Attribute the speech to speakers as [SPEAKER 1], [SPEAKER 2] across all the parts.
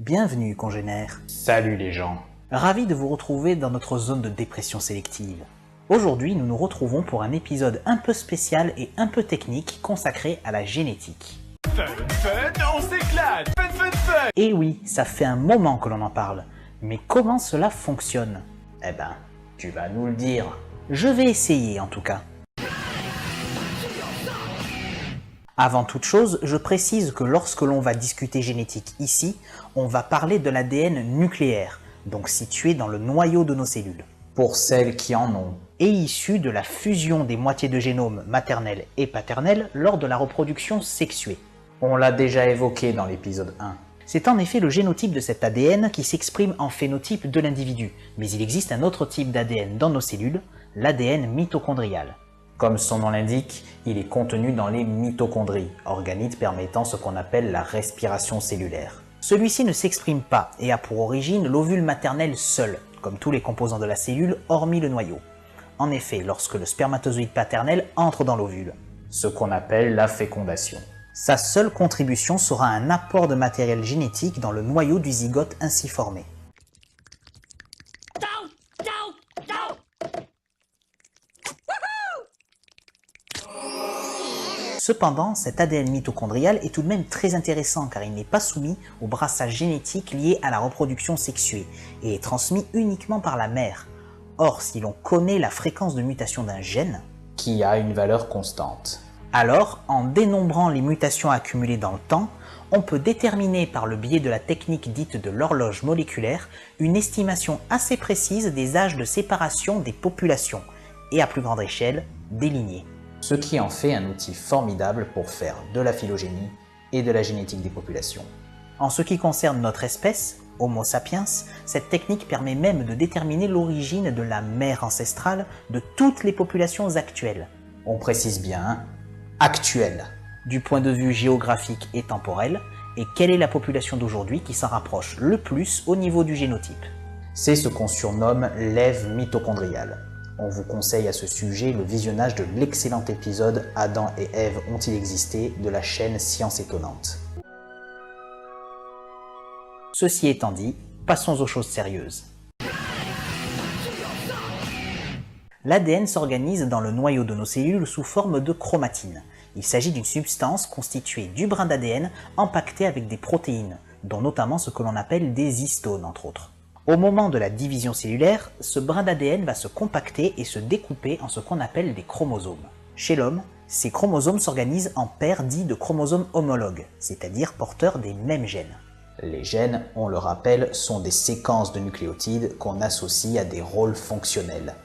[SPEAKER 1] Bienvenue congénères.
[SPEAKER 2] Salut les gens.
[SPEAKER 1] Ravi de vous retrouver dans notre zone de dépression sélective. Aujourd'hui, nous nous retrouvons pour un épisode un peu spécial et un peu technique consacré à la génétique.
[SPEAKER 3] Fun, on s'éclate. Fun.
[SPEAKER 1] Et oui, ça fait un moment que l'on en parle. Mais comment cela fonctionne? Eh ben, tu vas nous le dire. Je vais essayer en tout cas. Avant toute chose, je précise que lorsque l'on va discuter génétique ici, on va parler de l'ADN nucléaire, donc situé dans le noyau de nos cellules.
[SPEAKER 2] Pour celles qui en ont.
[SPEAKER 1] Et issu de la fusion des moitiés de génome maternel et paternel lors de la reproduction sexuée.
[SPEAKER 2] On l'a déjà évoqué dans l'épisode 1.
[SPEAKER 1] C'est en effet le génotype de cet ADN qui s'exprime en phénotype de l'individu, mais il existe un autre type d'ADN dans nos cellules, l'ADN mitochondrial.
[SPEAKER 2] Comme son nom l'indique, il est contenu dans les mitochondries, organites permettant ce qu'on appelle la respiration cellulaire.
[SPEAKER 1] Celui-ci ne s'exprime pas et a pour origine l'ovule maternel seul, comme tous les composants de la cellule hormis le noyau. En effet, lorsque le spermatozoïde paternel entre dans l'ovule.
[SPEAKER 2] Ce qu'on appelle la fécondation.
[SPEAKER 1] Sa seule contribution sera un apport de matériel génétique dans le noyau du zygote ainsi formé. Cependant, cet ADN mitochondrial est tout de même très intéressant car il n'est pas soumis au brassage génétique lié à la reproduction sexuée et est transmis uniquement par la mère. Or, si l'on connaît la fréquence de mutation d'un gène,
[SPEAKER 2] qui a une valeur constante,
[SPEAKER 1] alors, en dénombrant les mutations accumulées dans le temps, on peut déterminer par le biais de la technique dite de l'horloge moléculaire une estimation assez précise des âges de séparation des populations et à plus grande échelle, des lignées.
[SPEAKER 2] Ce qui en fait un outil formidable pour faire de la phylogénie et de la génétique des populations.
[SPEAKER 1] En ce qui concerne notre espèce, Homo sapiens, cette technique permet même de déterminer l'origine de la mère ancestrale de toutes les populations actuelles.
[SPEAKER 2] On précise bien, actuelle.
[SPEAKER 1] Du point de vue géographique et temporel, et quelle est la population d'aujourd'hui qui s'en rapproche le plus au niveau du génotype?
[SPEAKER 2] C'est ce qu'on surnomme l'Ève mitochondriale. On vous conseille à ce sujet le visionnage de l'excellent épisode « Adam et Ève ont-ils existé ?» de la chaîne Science Étonnante.
[SPEAKER 1] Ceci étant dit, passons aux choses sérieuses. L'ADN s'organise dans le noyau de nos cellules sous forme de chromatine. Il s'agit d'une substance constituée du brin d'ADN empaqueté avec des protéines, dont notamment ce que l'on appelle des histones entre autres. Au moment de la division cellulaire, ce brin d'ADN va se compacter et se découper en ce qu'on appelle des chromosomes. Chez l'homme, ces chromosomes s'organisent en paires dites de chromosomes homologues, c'est-à-dire porteurs des mêmes gènes.
[SPEAKER 2] Les gènes, on le rappelle, sont des séquences de nucléotides qu'on associe à des rôles fonctionnels.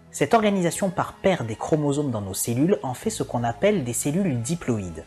[SPEAKER 1] Cette organisation par paires des chromosomes dans nos cellules en fait ce qu'on appelle des cellules diploïdes.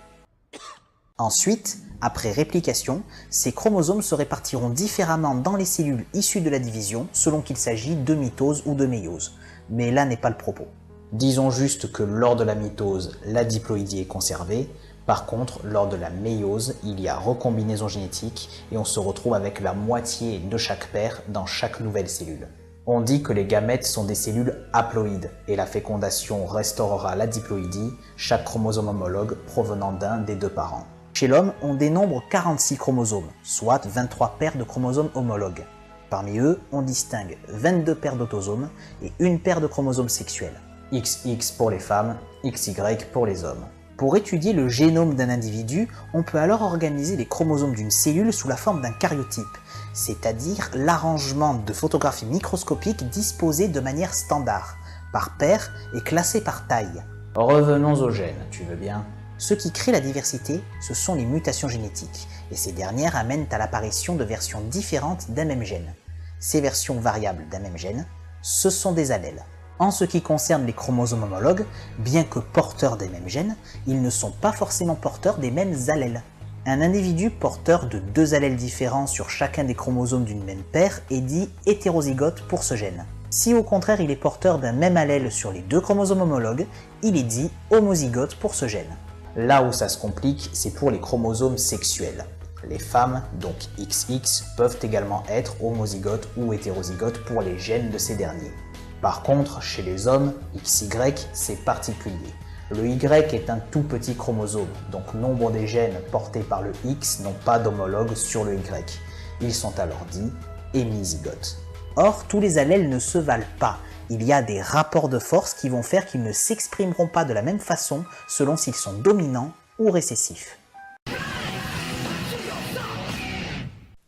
[SPEAKER 1] Ensuite, après réplication, ces chromosomes se répartiront différemment dans les cellules issues de la division selon qu'il s'agit de mitose ou de méiose. Mais là n'est pas le propos.
[SPEAKER 2] Disons juste que lors de la mitose, la diploïdie est conservée. Par contre, lors de la méiose, il y a recombinaison génétique et on se retrouve avec la moitié de chaque paire dans chaque nouvelle cellule. On dit que les gamètes sont des cellules haploïdes et la fécondation restaurera la diploïdie, chaque chromosome homologue provenant d'un des deux parents.
[SPEAKER 1] Chez l'homme, on dénombre 46 chromosomes, soit 23 paires de chromosomes homologues. Parmi eux, on distingue 22 paires d'autosomes et une paire de chromosomes sexuels.
[SPEAKER 2] XX pour les femmes, XY pour les hommes.
[SPEAKER 1] Pour étudier le génome d'un individu, on peut alors organiser les chromosomes d'une cellule sous la forme d'un karyotype, c'est-à-dire l'arrangement de photographies microscopiques disposées de manière standard, par paire et classées par taille.
[SPEAKER 2] Revenons aux gènes, tu veux bien?
[SPEAKER 1] Ce qui crée la diversité, ce sont les mutations génétiques, et ces dernières amènent à l'apparition de versions différentes d'un même gène. Ces versions variables d'un même gène, ce sont des allèles. En ce qui concerne les chromosomes homologues, bien que porteurs des mêmes gènes, ils ne sont pas forcément porteurs des mêmes allèles. Un individu porteur de deux allèles différents sur chacun des chromosomes d'une même paire est dit hétérozygote pour ce gène. Si au contraire il est porteur d'un même allèle sur les deux chromosomes homologues, il est dit homozygote pour ce gène.
[SPEAKER 2] Là où ça se complique, c'est pour les chromosomes sexuels. Les femmes, donc XX, peuvent également être homozygotes ou hétérozygotes pour les gènes de ces derniers. Par contre, chez les hommes, XY, c'est particulier. Le Y est un tout petit chromosome, donc nombre des gènes portés par le X n'ont pas d'homologue sur le Y. Ils sont alors dits hémizygotes.
[SPEAKER 1] Or, tous les allèles ne se valent pas. Il y a des rapports de force qui vont faire qu'ils ne s'exprimeront pas de la même façon selon s'ils sont dominants ou récessifs.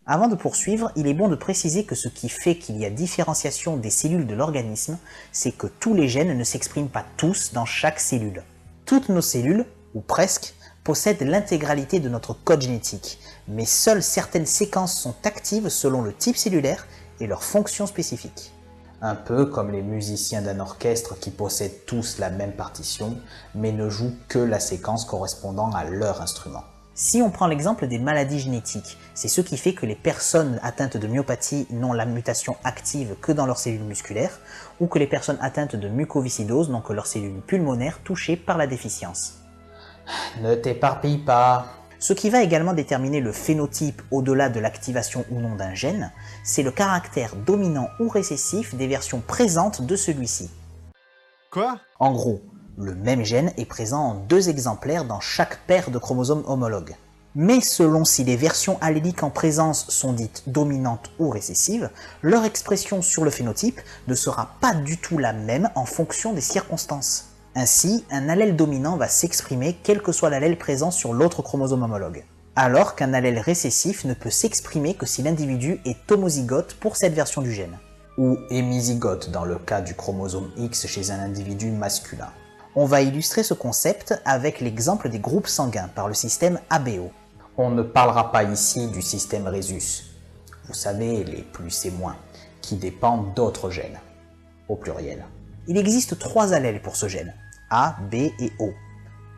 [SPEAKER 1] Avant de poursuivre, il est bon de préciser que ce qui fait qu'il y a différenciation des cellules de l'organisme, c'est que tous les gènes ne s'expriment pas tous dans chaque cellule. Toutes nos cellules, ou presque, possèdent l'intégralité de notre code génétique, mais seules certaines séquences sont actives selon le type cellulaire et leurs fonctions spécifiques.
[SPEAKER 2] Un peu comme les musiciens d'un orchestre qui possèdent tous la même partition, mais ne jouent que la séquence correspondant à leur instrument.
[SPEAKER 1] Si on prend l'exemple des maladies génétiques, c'est ce qui fait que les personnes atteintes de myopathie n'ont la mutation active que dans leurs cellules musculaires, ou que les personnes atteintes de mucoviscidose n'ont que leurs cellules pulmonaires touchées par la déficience.
[SPEAKER 2] Ne t'éparpille pas.
[SPEAKER 1] Ce qui va également déterminer le phénotype au-delà de l'activation ou non d'un gène, c'est le caractère dominant ou récessif des versions présentes de celui-ci.
[SPEAKER 3] Quoi?
[SPEAKER 1] En gros, le même gène est présent en 2 exemplaires dans chaque paire de chromosomes homologues. Mais selon si les versions alléliques en présence sont dites dominantes ou récessives, leur expression sur le phénotype ne sera pas du tout la même en fonction des circonstances. Ainsi, un allèle dominant va s'exprimer quel que soit l'allèle présent sur l'autre chromosome homologue, alors qu'un allèle récessif ne peut s'exprimer que si l'individu est homozygote pour cette version du gène.
[SPEAKER 2] Ou hémizygote dans le cas du chromosome X chez un individu masculin.
[SPEAKER 1] On va illustrer ce concept avec l'exemple des groupes sanguins par le système ABO.
[SPEAKER 2] On ne parlera pas ici du système Rhésus, vous savez, les plus et moins, qui dépendent d'autres gènes, au pluriel.
[SPEAKER 1] Il existe 3 allèles pour ce gène, A, B et O.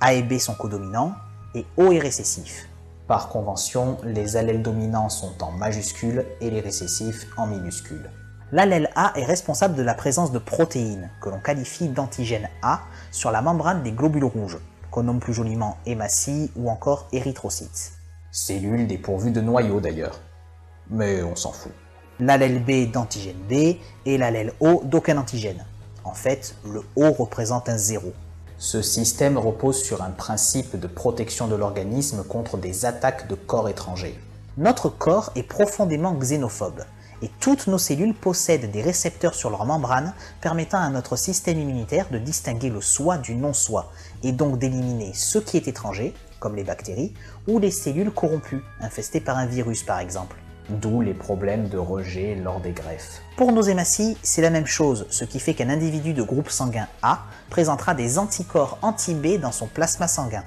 [SPEAKER 1] A et B sont codominants et O est récessif.
[SPEAKER 2] Par convention, les allèles dominants sont en majuscules et les récessifs en minuscules.
[SPEAKER 1] L'allèle A est responsable de la présence de protéines, que l'on qualifie d'antigène A, sur la membrane des globules rouges, qu'on nomme plus joliment hématies ou encore érythrocytes.
[SPEAKER 2] Cellules dépourvues de noyaux d'ailleurs, mais on s'en fout.
[SPEAKER 1] L'allèle B d'antigène B et l'allèle O d'aucun antigène. En fait, le O représente un 0.
[SPEAKER 2] Ce système repose sur un principe de protection de l'organisme contre des attaques de corps étrangers.
[SPEAKER 1] Notre corps est profondément xénophobe, et toutes nos cellules possèdent des récepteurs sur leur membrane permettant à notre système immunitaire de distinguer le soi du non-soi, et donc d'éliminer ce qui est étranger, comme les bactéries, ou les cellules corrompues, infestées par un virus par exemple.
[SPEAKER 2] D'où les problèmes de rejet lors des greffes.
[SPEAKER 1] Pour nos hématies, c'est la même chose, ce qui fait qu'un individu de groupe sanguin A présentera des anticorps anti-B dans son plasma sanguin.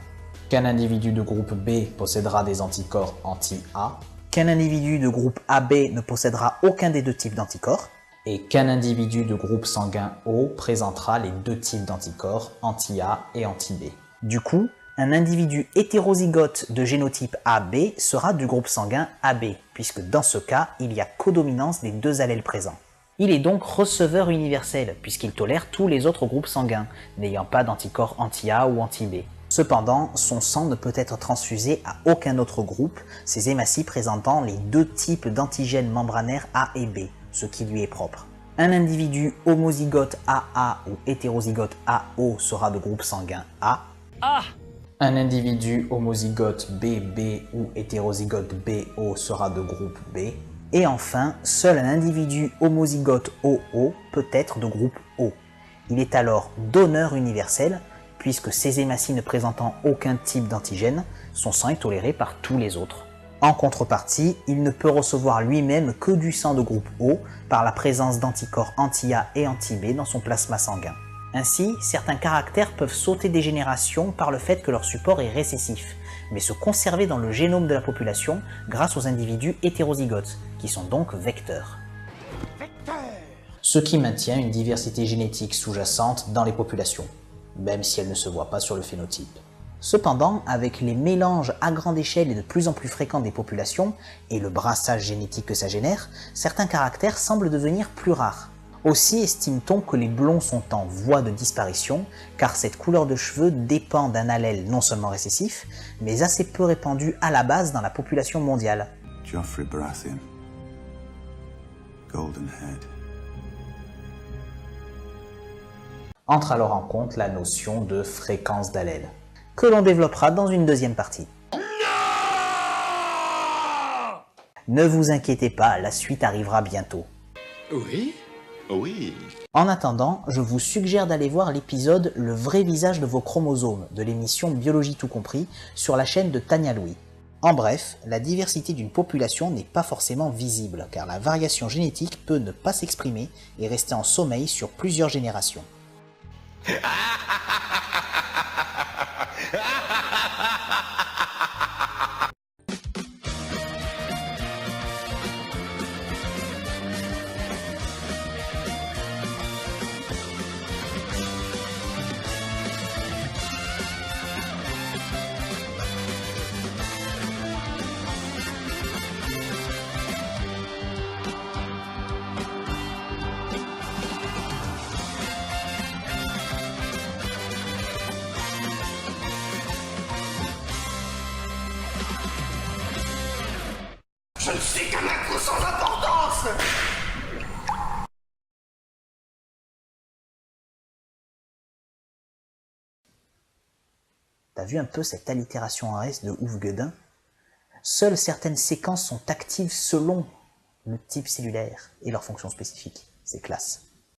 [SPEAKER 2] Qu'un individu de groupe B possédera des anticorps anti-A.
[SPEAKER 1] Qu'un individu de groupe AB ne possédera aucun des 2 types d'anticorps.
[SPEAKER 2] Et qu'un individu de groupe sanguin O présentera les 2 types d'anticorps anti-A et anti-B.
[SPEAKER 1] Du coup, un individu hétérozygote de génotype AB sera du groupe sanguin AB, puisque dans ce cas, il y a codominance des 2 allèles présents. Il est donc receveur universel, puisqu'il tolère tous les autres groupes sanguins, n'ayant pas d'anticorps anti-A ou anti-B. Cependant, son sang ne peut être transfusé à aucun autre groupe, ces hématies présentant les 2 types d'antigènes membranaires A et B, ce qui lui est propre. Un individu homozygote AA ou hétérozygote AO sera de groupe sanguin A.
[SPEAKER 2] Un individu homozygote BB ou hétérozygote BO sera de groupe B.
[SPEAKER 1] Et enfin, seul un individu homozygote OO peut être de groupe O. Il est alors donneur universel, puisque ces hématies ne présentant aucun type d'antigène, son sang est toléré par tous les autres. En contrepartie, il ne peut recevoir lui-même que du sang de groupe O par la présence d'anticorps anti-A et anti-B dans son plasma sanguin. Ainsi, certains caractères peuvent sauter des générations par le fait que leur support est récessif, mais se conserver dans le génome de la population grâce aux individus hétérozygotes, qui sont donc vecteurs.
[SPEAKER 2] Ce qui maintient une diversité génétique sous-jacente dans les populations, même si elle ne se voit pas sur le phénotype.
[SPEAKER 1] Cependant, avec les mélanges à grande échelle et de plus en plus fréquents des populations, et le brassage génétique que ça génère, certains caractères semblent devenir plus rares. Aussi estime-t-on que les blonds sont en voie de disparition, car cette couleur de cheveux dépend d'un allèle non seulement récessif, mais assez peu répandu à la base dans la population mondiale.
[SPEAKER 4] Joffrey Baratheon. Goldenhead.
[SPEAKER 2] Entre alors en compte la notion de fréquence d'allèle,
[SPEAKER 1] que l'on développera dans une deuxième partie. Ne vous inquiétez pas, la suite arrivera bientôt.
[SPEAKER 3] Oui? Oui.
[SPEAKER 1] En attendant, je vous suggère d'aller voir l'épisode « Le vrai visage de vos chromosomes » de l'émission Biologie tout compris sur la chaîne de Tania Louis. En bref, la diversité d'une population n'est pas forcément visible, car la variation génétique peut ne pas s'exprimer et rester en sommeil sur plusieurs générations.
[SPEAKER 4] Je ne suis qu'un macro sans importance.
[SPEAKER 1] T'as vu un peu cette allitération en S de ouf gueudin? Seules certaines séquences sont actives selon le type cellulaire et leur fonction spécifique. C'est classe.